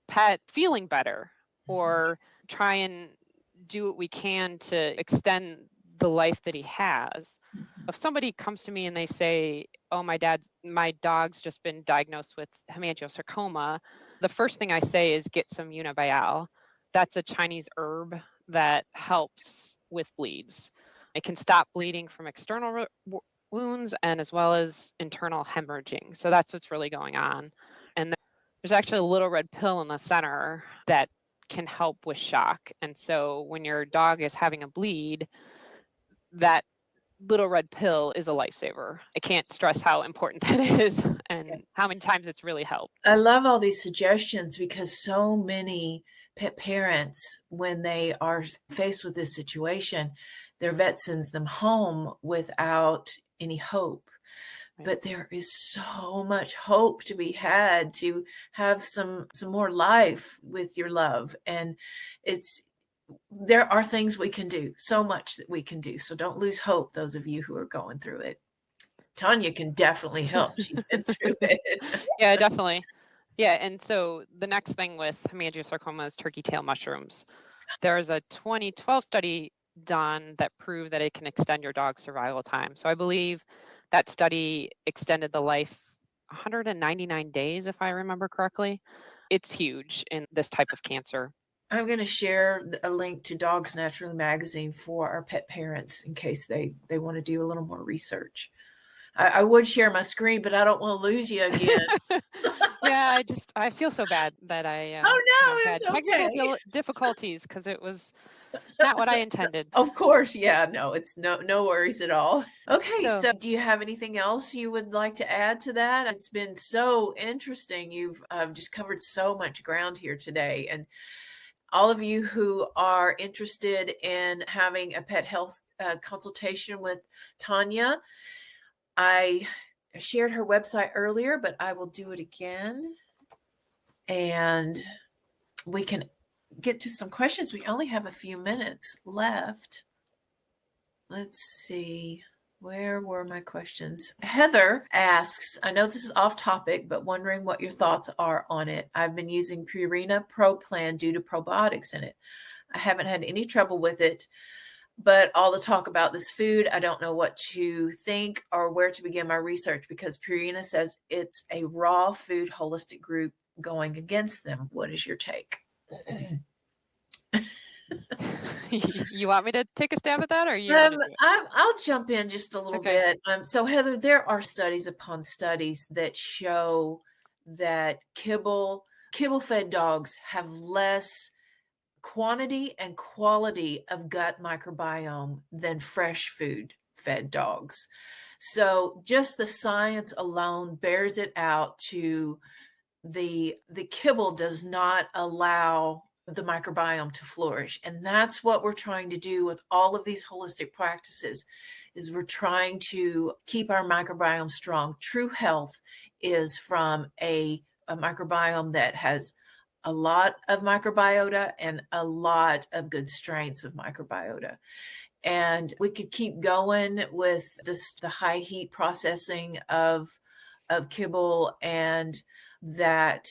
pet feeling better, or try and do what we can to extend the life that he has. If somebody comes to me and they say, "Oh, my dog's just been diagnosed with hemangiosarcoma," the first thing I say is get some Univial. That's a Chinese herb that helps with bleeds. It can stop bleeding from external wounds and as well as internal hemorrhaging. So that's what's really going on. And there's actually a little red pill in the center that can help with shock. And so when your dog is having a bleed, that little red pill is a lifesaver. I can't stress how important that is and how many times it's really helped. I love all these suggestions because so many pet parents, when they are faced with this situation, their vet sends them home without any hope. But there is so much hope to be had to have some more life with your love. And there are things we can do, so much that we can do. So don't lose hope, those of you who are going through it. Tania can definitely help. She's been through it. Yeah, definitely. Yeah, and so the next thing with hemangiosarcoma is turkey tail mushrooms. There's a 2012 study done that proved that it can extend your dog's survival time. So I believe that study extended the life 199 days, if I remember correctly. It's huge in this type of cancer. I'm going to share a link to Dogs Naturally magazine for our pet parents in case they want to do a little more research. I would share my screen, but I don't want to lose you again. Yeah, I feel so bad that I oh no, had it's technical okay. difficulties because it was not what I intended. Of course, yeah, no, it's no worries at all. Okay, So- so do you have anything else you would like to add to that? It's been so interesting. You've just covered so much ground here today, and all of you who are interested in having a pet health consultation with Tania, I shared her website earlier, but I will do it again. And we can get to some questions. We only have a few minutes left. Let's see. Where were my questions? Heather asks, I know this is off topic, but wondering what your thoughts are on it. I've been using Purina Pro Plan due to probiotics in it. I haven't had any trouble with it, but all the talk about this food, I don't know what to think or where to begin my research because Purina says it's a raw food holistic group going against them. What is your take? You want me to take a stab at that, or you? I'll jump in just a little bit. So Heather, there are studies upon studies that show that kibble-fed dogs have less quantity and quality of gut microbiome than fresh food fed dogs. So just the science alone bears it out to the kibble does not allow the microbiome to flourish. And that's what we're trying to do with all of these holistic practices is we're trying to keep our microbiome strong. True health is from a microbiome that has a lot of microbiota and a lot of good strains of microbiota. And we could keep going with the high heat processing of kibble, and that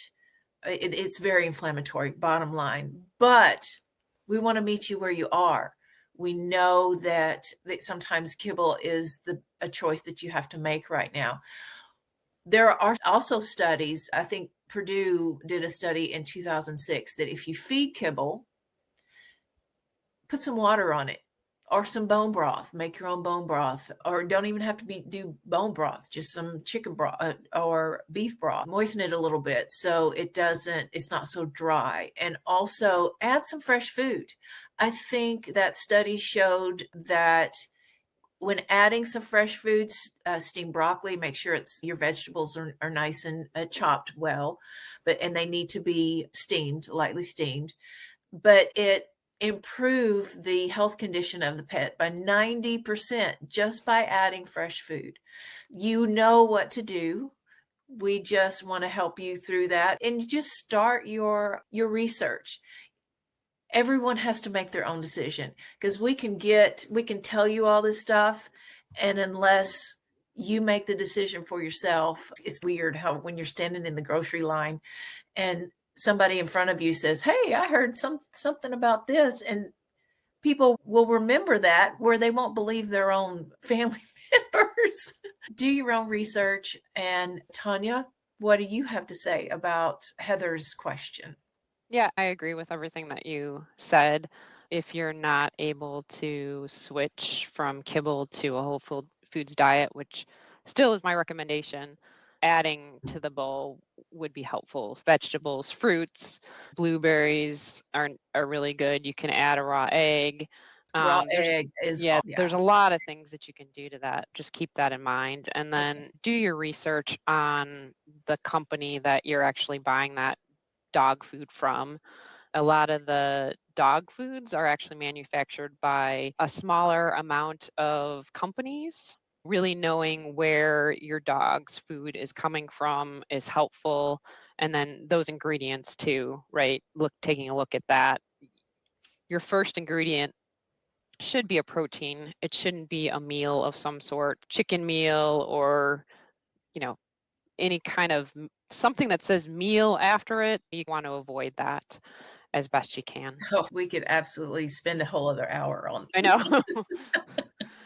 it's very inflammatory, bottom line. But we want to meet you where you are. We know that sometimes kibble is a choice that you have to make right now. There are also studies, I think Purdue did a study in 2006, that if you feed kibble, put some water on it or some bone broth, make your own bone broth, or don't even have to do bone broth, just some chicken broth or beef broth. Moisten it a little bit so it's not so dry. And also add some fresh food. I think that study showed that when adding some fresh foods, steamed broccoli, make sure your vegetables are nice and chopped well, and they need to be steamed, lightly steamed. But it improve the health condition of the pet by 90% just by adding fresh food. You know what to do. We just want to help you through that, and just start your research. Everyone has to make their own decision, because we can tell you all this stuff, and unless you make the decision for yourself, it's weird how when you're standing in the grocery line and somebody in front of you says, "Hey, I heard something about this," and people will remember that, where they won't believe their own family members. Do your own research. And Tania, what do you have to say about Heather's question? Yeah, I agree with everything that you said. If you're not able to switch from kibble to a whole foods diet, which still is my recommendation, adding to the bowl would be helpful. Vegetables, fruits, blueberries are really good. You can add a raw egg. Raw There's egg is yeah, yeah. there's a lot of things that you can do to that. Just keep that in mind, and then do your research on the company that you're actually buying that dog food from. A lot of the dog foods are actually manufactured by a smaller amount of companies. Really knowing where your dog's food is coming from is helpful. And then those ingredients too, right? Taking a look at that. Your first ingredient should be a protein. It shouldn't be a meal of some sort, chicken meal, or, you know, any kind of something that says meal after it. You want to avoid that as best you can. Oh, we could absolutely spend a whole other hour on. I know.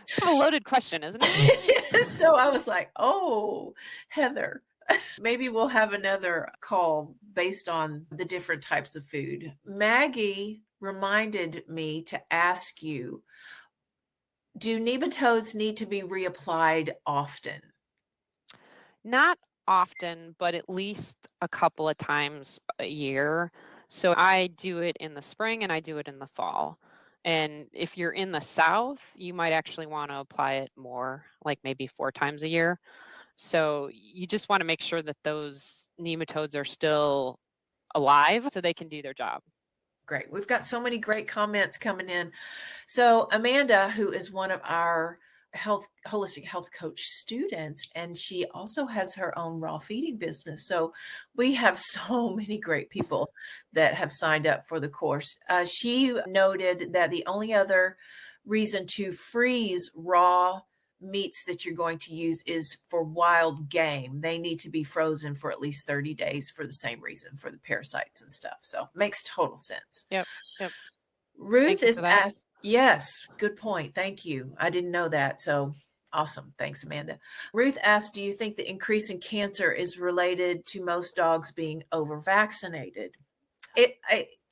It's a loaded question, isn't it? So I was like, oh, Heather, maybe we'll have another call based on the different types of food. Maggie reminded me to ask you, do nematodes need to be reapplied often? Not often, but at least a couple of times a year. So I do it in the spring and I do it in the fall. And if you're in the south, you might actually want to apply it more, like maybe 4 times a year. So you just want to make sure that those nematodes are still alive so they can do their job. Great. We've got so many great comments coming in. So Amanda, who is one of our holistic health coach students, and she also has her own raw feeding business. So we have so many great people that have signed up for the course. She noted that the only other reason to freeze raw meats that you're going to use is for wild game. They need to be frozen for at least 30 days for the same reason, for the parasites and stuff. So makes total sense. Yep. Ruth is that. asked, yes, good point. Thank you. I didn't know that. So awesome. Thanks, Amanda. Ruth asked, do you think the increase in cancer is related to most dogs being over vaccinated?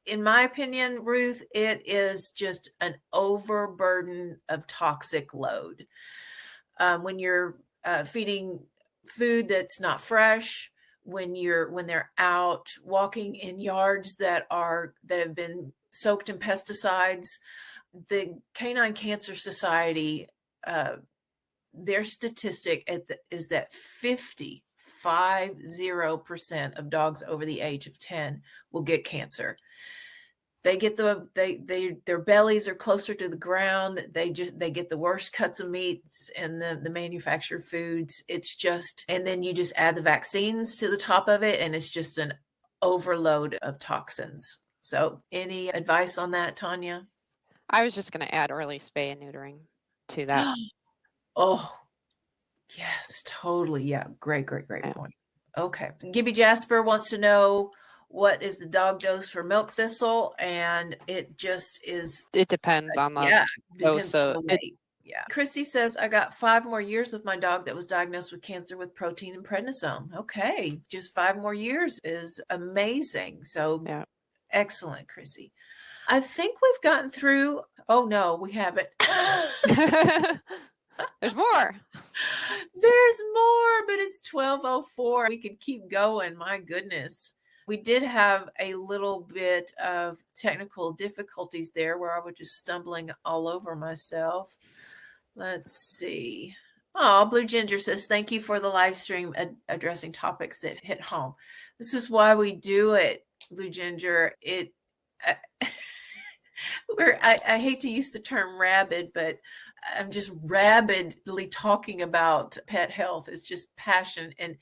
In my opinion, Ruth, it is just an overburden of toxic load. When you're feeding food that's not fresh, when they're out walking in yards that have been soaked in pesticides, the Canine Cancer Society, their statistic is that 50% of dogs over the age of 10 will get cancer. They get their bellies are closer to the ground. They get the worst cuts of meats and the manufactured foods. It's just, and then you just add the vaccines to the top of it, and it's just an overload of toxins. So any advice on that, Tania? I was just going to add early spay and neutering to that. Oh, yes, totally. Yeah. Great Yeah. point. Okay. Gibby Jasper wants to know, what is the dog dose for milk thistle? And it just is. It depends on the depends dose. on the weight. Yeah. Chrissy says, I got 5 more years with my dog that was diagnosed with cancer with protein and prednisone. Okay. Just 5 more years is amazing. So yeah. Excellent, Chrissy. I think we've gotten through. Oh, no, we haven't. There's more. There's more, but it's 12:04. We could keep going. My goodness. We did have a little bit of technical difficulties there where I was just stumbling all over myself. Let's see. Oh, Blue Ginger says, thank you for the live stream addressing topics that hit home. This is why we do it, Blue Ginger. I hate to use the term rabid, but I'm just rabidly talking about pet health. It's just passion. And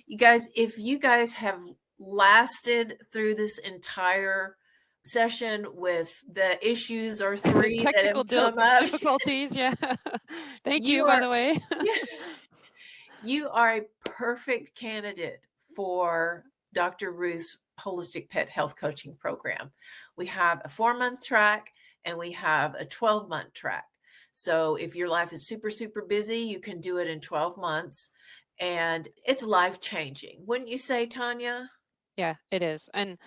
you guys, if you guys have lasted through this entire session with the issues or three technical that have come up, difficulties, yeah. Thank you, by the way. You are a perfect candidate for Dr. Ruth's Holistic Pet Health Coaching Program. We have a 4-month track and we have a 12-month track. So if your life is super, super busy, you can do it in 12 months and it's life-changing. Wouldn't you say, Tania? Yeah, it is. And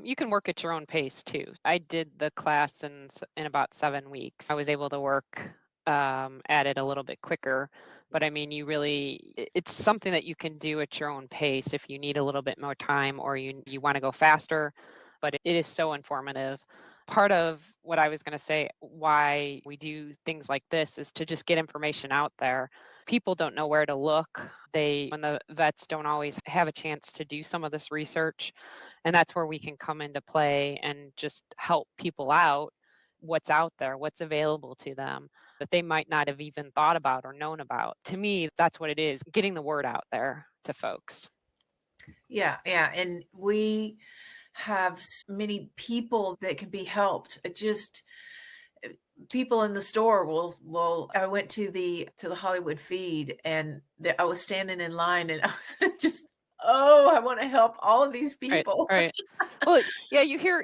you can work at your own pace too. I did the class in about 7 weeks. I was able to work at it a little bit quicker. But I mean, it's something that you can do at your own pace if you need a little bit more time or you want to go faster. But it is so informative. Part of what I was going to say, why we do things like this, is to just get information out there. People don't know where to look. When the vets don't always have a chance to do some of this research. And that's where we can come into play and just help people out what's out there, what's available to them that they might not have even thought about or known about. To me, that's what it is, getting the word out there to folks. Yeah. And we have many people that can be helped. People in the store will I went to the Hollywood feed and I was standing in line and I was just, I want to help all of these people. Right. Well, yeah,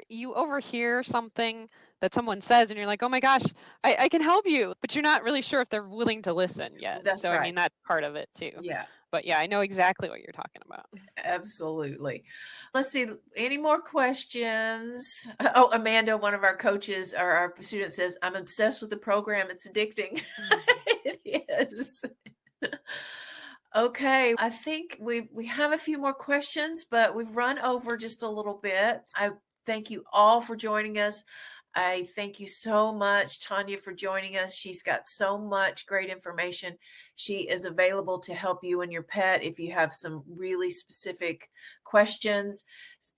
you overhear something that someone says and you're like, oh my gosh, I can help you, but you're not really sure if they're willing to listen yet. That's so right. I mean, that's part of it too. Yeah. But yeah, I know exactly what you're talking about. Absolutely. Let's see. Any more questions? Oh, Amanda, one of our coaches or our student says, I'm obsessed with the program. It's addicting. It is. Okay. I think we have a few more questions, but we've run over just a little bit. I thank you all for joining us. I thank you so much, Tania, for joining us. She's got so much great information. She is available to help you and your pet if you have some really specific questions.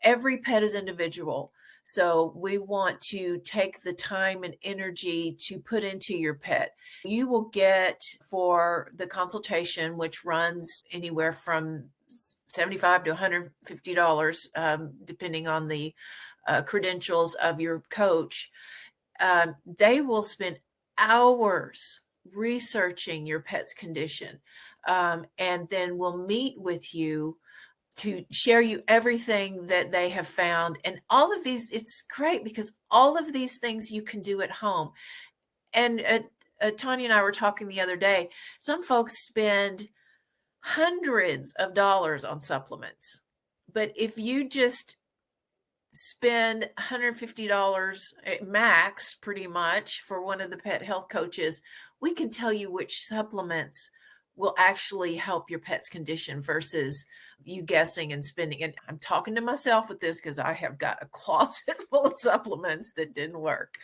Every pet is individual. So we want to take the time and energy to put into your pet. You will get, for the consultation, which runs anywhere from $75 to $150, depending on the credentials of your coach. They will spend hours researching your pet's condition, and then will meet with you to share you everything that they have found. And all of these, it's great because all of these things you can do at home. And Tania and I were talking the other day, some folks spend hundreds of dollars on supplements. But if you just spend $150 max pretty much for one of the pet health coaches, we can tell you which supplements will actually help your pet's condition versus you guessing and spending. And I'm talking to myself with this because I have got a closet full of supplements that didn't work.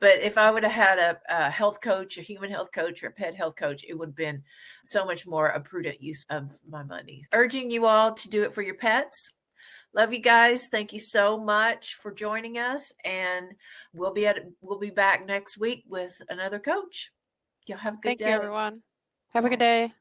But if I would have had a health coach, a human health coach, or a pet health coach, it would have been so much more a prudent use of my money. Urging you all to do it for your pets. Love you guys. Thank you so much for joining us. And we'll be back next week with another coach. Y'all have a good day. Thank you, everyone. Have a good day.